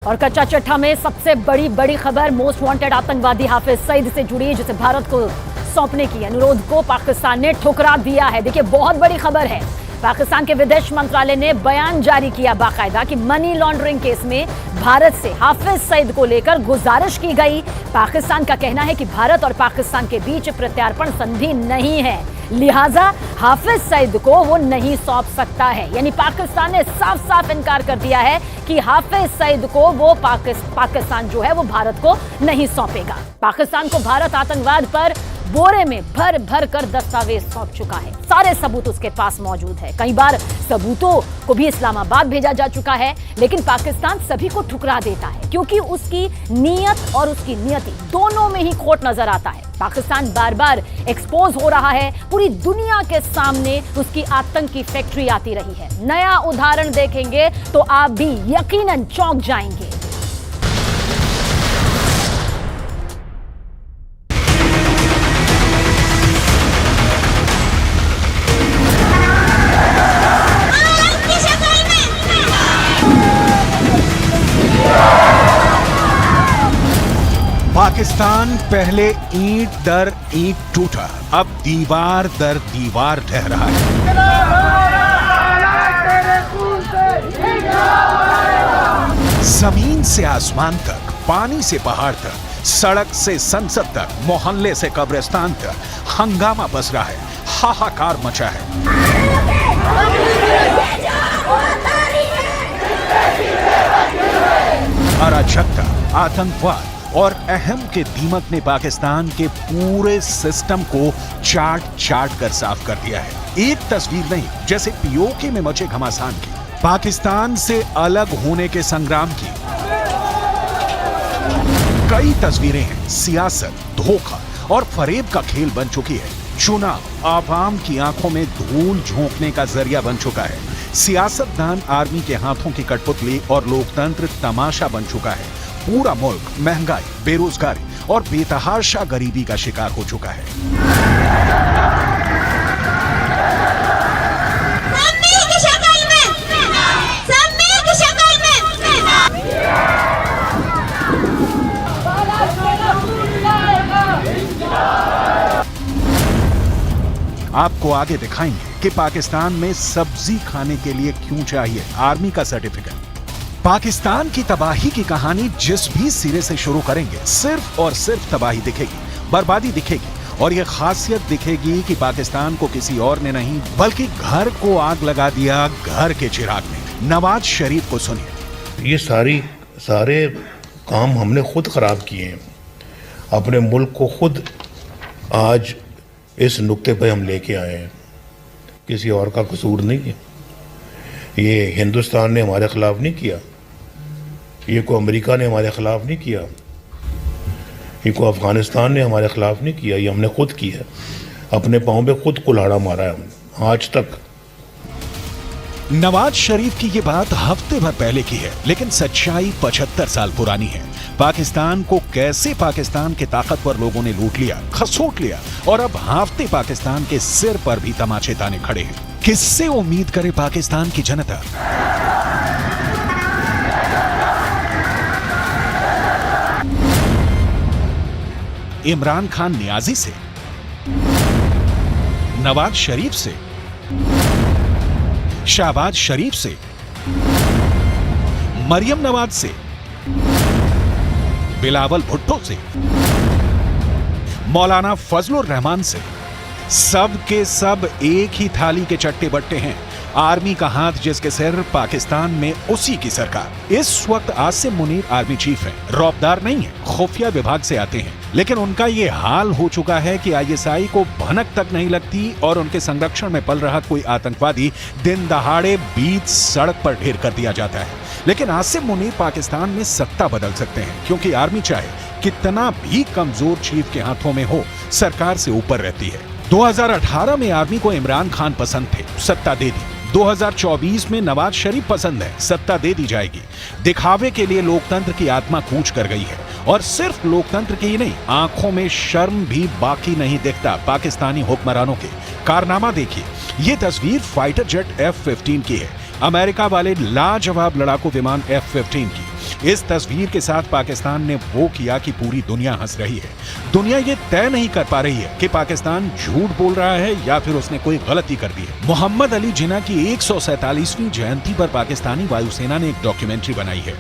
और कच्चा चिट्ठा में सबसे बड़ी खबर मोस्ट वांटेड आतंकवादी हाफिज सईद से जुड़ी, जिसे भारत को सौंपने की अनुरोध को पाकिस्तान ने ठुकरा दिया है। देखिए, बहुत बड़ी खबर है। पाकिस्तान के विदेश मंत्रालय ने बयान जारी किया बाकायदा कि मनी लॉन्ड्रिंग केस में भारत से हाफिज सईद को लेकर गुजारिश की गई। पाकिस्तान का कहना है कि भारत और पाकिस्तान के बीच प्रत्यार्पण संधि नहीं है, लिहाजा हाफिज सईद को वो नहीं सौंप सकता है। यानी पाकिस्तान ने साफ साफ इनकार कर दिया है कि हाफिज सईद को वो पाकिस्तान जो है वो भारत को नहीं सौंपेगा। पाकिस्तान को भारत आतंकवाद पर बोरे में भर भर कर दस्तावेज सौंप चुका है। सारे सबूत उसके पास मौजूद है। कई बार सबूतों को भी इस्लामाबाद भेजा जा चुका है, लेकिन पाकिस्तान सभी को ठुकरा देता है क्योंकि उसकी नीयत और उसकी नियति दोनों में ही खोट नजर आता है। पाकिस्तान बार बार एक्सपोज हो रहा है, पूरी दुनिया के सामने उसकी आतंकी फैक्ट्री आती रही है। नया उदाहरण देखेंगे तो आप भी यकीनन चौंक जाएंगे। पाकिस्तान पहले ईंट दर ईंट टूटा, अब दीवार दर दीवार ढह रहा है। जमीन से आसमान तक, पानी से पहाड़ तक, सड़क से संसद तक, मोहल्ले से कब्रिस्तान तक हंगामा बस रहा है, हाहाकार मचा है। अराजकता, आतंकवाद और अहम के दीमक ने पाकिस्तान के पूरे सिस्टम को चाट कर साफ कर दिया है। एक तस्वीर नहीं, जैसे पीओके में मचे घमासान की, पाकिस्तान से अलग होने के संग्राम की कई तस्वीरें हैं। सियासत, धोखा और फरेब का खेल बन चुकी है। चुनाव आवाम की आंखों में धूल झोंकने का जरिया बन चुका है। सियासतदान आर्मी के हाथों की कठपुतली और लोकतंत्र तमाशा बन चुका है। पूरा मुल्क महंगाई, बेरोजगारी और बेतहाशा गरीबी का शिकार हो चुका है। आपको आगे दिखाएंगे कि पाकिस्तान में सब्जी खाने के लिए क्यों चाहिए आर्मी का सर्टिफिकेट। पाकिस्तान की तबाही की कहानी जिस भी सिरे से शुरू करेंगे, सिर्फ और सिर्फ तबाही दिखेगी, बर्बादी दिखेगी और यह खासियत दिखेगी कि पाकिस्तान को किसी और ने नहीं बल्कि घर को आग लगा दिया, घर के चिराग ने। नवाज शरीफ को सुनिए। ये सारे काम हमने खुद खराब किए हैं। अपने मुल्क को खुद आज इस नुक्ते पे हम लेके आए हैं, किसी और का कसूर नहीं है। ये हिंदुस्तान ने हमारे खिलाफ नहीं किया, ये को अमेरिका ने हमारे खिलाफ नहीं किया, ये को अफगानिस्तान ने हमारे खिलाफ नहीं किया, ये हमने खुद किया। अपने पाँव पे खुद कुल्हाड़ा मारा है हमने आज तक। नवाज शरीफ की ये बात हफ्ते भर पहले की है, लेकिन सच्चाई 75 साल पुरानी है। पाकिस्तान को कैसे पाकिस्तान के ताकतवर लोगों ने लूट लिया, खसोट लिया और अब हाफते पाकिस्तान के सिर पर भी तमाचे ताने खड़े हैं। किससे उम्मीद करे पाकिस्तान की जनता? इमरान खान नियाजी से, नवाज शरीफ से, शहबाज शरीफ से, मरियम नवाज से, बिलावल भुट्टो से, मौलाना फजलुर रहमान से। सब के सब एक ही थाली के चट्टे बट्टे हैं। आर्मी का हाथ जिसके सिर, पाकिस्तान में उसी की सरकार। इस वक्त आसिम मुनीर आर्मी चीफ है, रौबदार नहीं है, खुफिया विभाग से आते हैं, लेकिन उनका ये हाल हो चुका है कि आईएसआई को भनक तक नहीं लगती और उनके संरक्षण में पल रहा कोई आतंकवादी दिन दहाड़े बीच सड़क पर ढेर कर दिया जाता है। लेकिन आसिम मुनीर पाकिस्तान में सत्ता बदल सकते हैं, क्योंकि आर्मी चाहे कितना भी कमजोर चीफ के हाथों में हो, सरकार से ऊपर रहती है। 2018 में आर्मी को इमरान खान पसंद थे, सत्ता दे दी। 2024 में नवाज शरीफ पसंद है, सत्ता दे दी जाएगी। दिखावे के लिए लोकतंत्र की आत्मा कूच कर गई है और सिर्फ लोकतंत्र की ही नहीं, आंखों में शर्म भी बाकी नहीं दिखता पाकिस्तानी हुक्मरानों के। कारनामा देखिए, ये तस्वीर फाइटर जेट F-15 की है, अमेरिका वाले लाजवाब लड़ाकू विमान F-15 की। इस तस्वीर के साथ पाकिस्तान ने वो किया कि पूरी दुनिया हंस रही है। दुनिया ये तय नहीं कर पा रही है कि पाकिस्तान झूठ बोल रहा है या फिर उसने कोई गलती कर दी है। मोहम्मद अली जिन्ना की 147वीं जयंती पर पाकिस्तानी वायुसेना ने एक डॉक्यूमेंट्री बनाई है।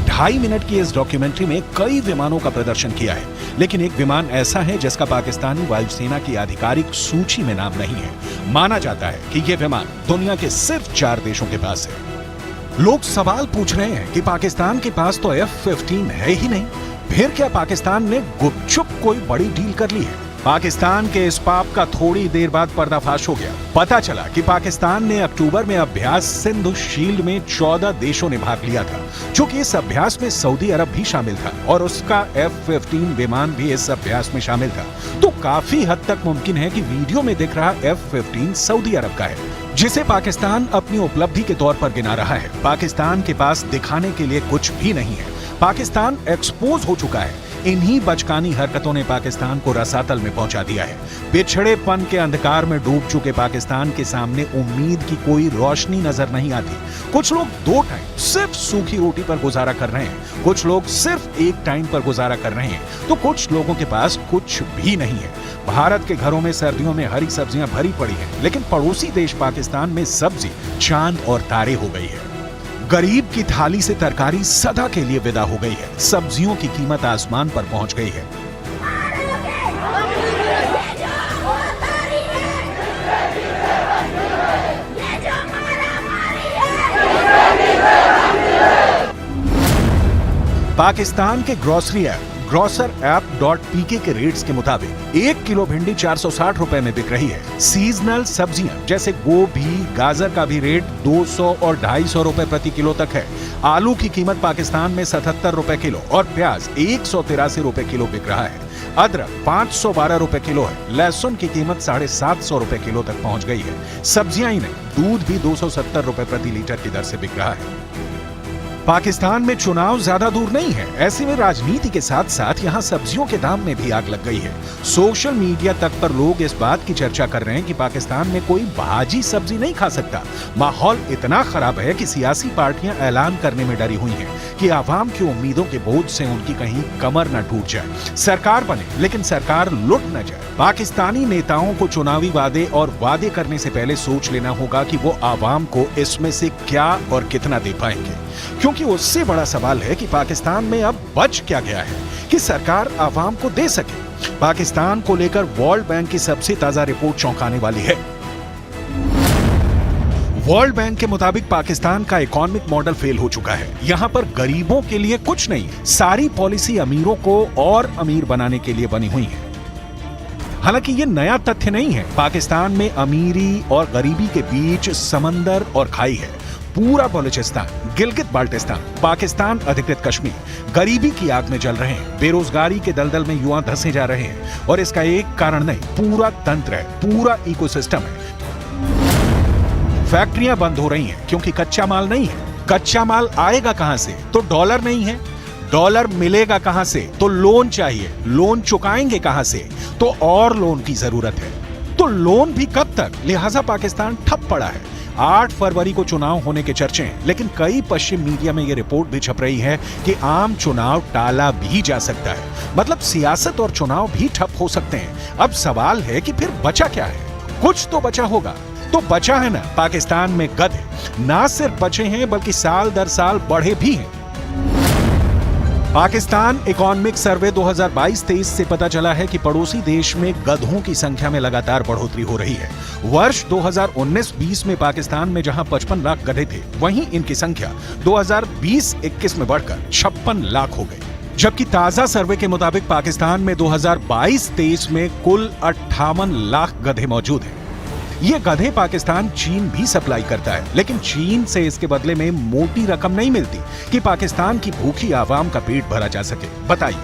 2.5 मिनट की इस डॉक्यूमेंट्री में कई विमानों का प्रदर्शन किया है, लेकिन एक विमान ऐसा है जिसका पाकिस्तानी वायुसेना की आधिकारिक सूची में नाम नहीं है। माना जाता है कि यह विमान दुनिया के सिर्फ 4 देशों के पास है। लोग सवाल पूछ रहे हैं कि पाकिस्तान के पास तो F-15 है ही नहीं, फिर क्या पाकिस्तान ने गुपचुप कोई बड़ी डील कर ली है? पाकिस्तान के इस पाप का थोड़ी देर बाद पर्दाफाश हो गया। पता चला कि पाकिस्तान ने अक्टूबर में अभ्यास सिंधु शील्ड में 14 देशों ने भाग लिया था, चूंकि इस अभ्यास में सऊदी अरब भी शामिल था और उसका F-15 विमान भी इस अभ्यास में शामिल था। तो काफी हद तक मुमकिन है कि वीडियो में दिख रहा F-15 सऊदी अरब का है, जिसे पाकिस्तान अपनी उपलब्धि के तौर पर गिना रहा है। पाकिस्तान के पास दिखाने के लिए कुछ भी नहीं है। पाकिस्तान एक्सपोज हो चुका है। इन्हीं बचकानी हरकतों ने पाकिस्तान को रसातल में पहुंचा दिया है। पिछड़ेपन के अंधकार में डूब चुके पाकिस्तान के सामने उम्मीद की कोई रोशनी नजर नहीं आती। कुछ लोग 2 टाइम सिर्फ सूखी रोटी पर गुजारा कर रहे हैं, कुछ लोग सिर्फ 1 टाइम पर गुजारा कर रहे हैं, तो कुछ लोगों के पास कुछ भी नहीं है। भारत के घरों में सर्दियों में हरी सब्जियां भरी पड़ी हैं, लेकिन पड़ोसी देश पाकिस्तान में सब्जी चांद और तारे हो गई है। गरीब की थाली से तरकारी सदा के लिए विदा हो गई है। सब्जियों की कीमत आसमान पर पहुंच गई है। पाकिस्तान के ग्रोसरी ऐप grocerApp.pk के रेट्स के मुताबिक 1 किलो भिंडी 460 रुपए में बिक रही है। सीजनल सब्जियां जैसे गोभी, गाजर का भी रेट 200 और 250 रुपए प्रति किलो तक है। आलू की कीमत पाकिस्तान में 77 रुपए किलो और प्याज 183 रुपए किलो बिक रहा है। अदरक 512 रुपए किलो है। लहसुन की कीमत 750 रुपए किलो तक पहुंच गई है। सब्जियां ही नहीं, दूध भी 270 रुपए प्रति लीटर की दर से बिक रहा है। पाकिस्तान में चुनाव ज्यादा दूर नहीं है, ऐसे में राजनीति के साथ साथ यहाँ सब्जियों के दाम में भी आग लग गई है। सोशल मीडिया तक पर लोग इस बात की चर्चा कर रहे हैं कि पाकिस्तान में कोई भाजी सब्जी नहीं खा सकता। माहौल इतना खराब है कि सियासी पार्टियां ऐलान करने में डरी हुई हैं कि आवाम की उम्मीदों के बोझ से उनकी कहीं कमर न टूट जाए। सरकार बने लेकिन सरकार लुट न जाए। पाकिस्तानी नेताओं को चुनावी वादे और वादे करने से पहले सोच लेना होगा कि वो आवाम को इसमें से क्या और कितना दे पाएंगे, क्योंकि उससे बड़ा सवाल है कि पाकिस्तान में अब बच क्या गया है कि सरकार आवाम को दे सके। पाकिस्तान को लेकर वर्ल्ड बैंक की सबसे ताजा रिपोर्ट चौंकाने वाली है। वर्ल्ड बैंक के मुताबिक पाकिस्तान का इकोनॉमिक मॉडल फेल हो चुका है। यहाँ पर गरीबों के लिए कुछ नहीं, सारी पॉलिसी अमीरों को और अमीर बनाने के लिए बनी हुई है। हालांकि ये नया तथ्य नहीं है। पाकिस्तान में अमीरी और गरीबी के बीच समंदर और खाई है। पूरा बलूचिस्तान, गिलगित बाल्टिस्तान, पाकिस्तान अधिकृत कश्मीर गरीबी की आग में जल रहे हैं। बेरोजगारी के दलदल में युवा धंसे जा रहे हैं और इसका एक कारण नहीं, पूरा तंत्र है, पूरा इकोसिस्टम है। फैक्ट्रियां बंद हो रही हैं क्योंकि कच्चा माल नहीं है। कच्चा माल आएगा कहां से? तो डॉलर नहीं है। डॉलर मिलेगा कहां से? तो लोन चाहिए। लोन चुकाएंगे कहां से? तो और लोन की जरूरत है। तो लोन भी कब तक? लिहाजा पाकिस्तान ठप पड़ा है। 8 फरवरी को चुनाव होने के चर्चे हैं, लेकिन कई पश्चिम मीडिया में यह रिपोर्ट भी छप रही है कि आम चुनाव टाला भी जा सकता है। मतलब सियासत और चुनाव भी ठप हो सकते हैं। अब सवाल है कि फिर बचा क्या है? कुछ तो बचा होगा। तो बचा है ना, पाकिस्तान में गधे ना सिर्फ बचे हैं बल्कि साल दर साल बढ़े भी हैं। पाकिस्तान इकोनॉमिक सर्वे 2022-23 से पता चला है कि पड़ोसी देश में गधों की संख्या में लगातार बढ़ोतरी हो रही है। वर्ष 2019-20 में पाकिस्तान में जहां 55 लाख गधे थे, वहीं इनकी संख्या 2020-21 में बढ़कर 56 लाख हो गई। जबकि ताजा सर्वे के मुताबिक पाकिस्तान में 2022-23 में कुल 58 लाख गधे मौजूद हैं। ये गधे पाकिस्तान चीन भी सप्लाई करता है, लेकिन चीन से इसके बदले में मोटी रकम नहीं मिलती कि पाकिस्तान की भूखी आवाम का पेट भरा जा सके। बताइए,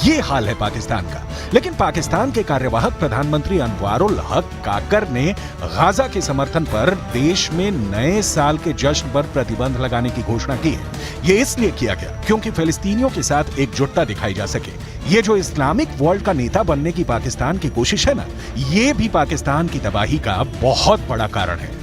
ये हाल है पाकिस्तान का। लेकिन पाकिस्तान के कार्यवाहक प्रधानमंत्री अनवारुल हक काकर ने गाजा के समर्थन पर देश में नए साल के जश्न पर प्रतिबंध लगाने की घोषणा की है। ये इसलिए किया गया क्योंकि फिलिस्तीनियों के साथ एकजुटता दिखाई जा सके। ये जो इस्लामिक वर्ल्ड का नेता बनने की पाकिस्तान की कोशिश है ना, ये भी पाकिस्तान की तबाही का बहुत बड़ा कारण है।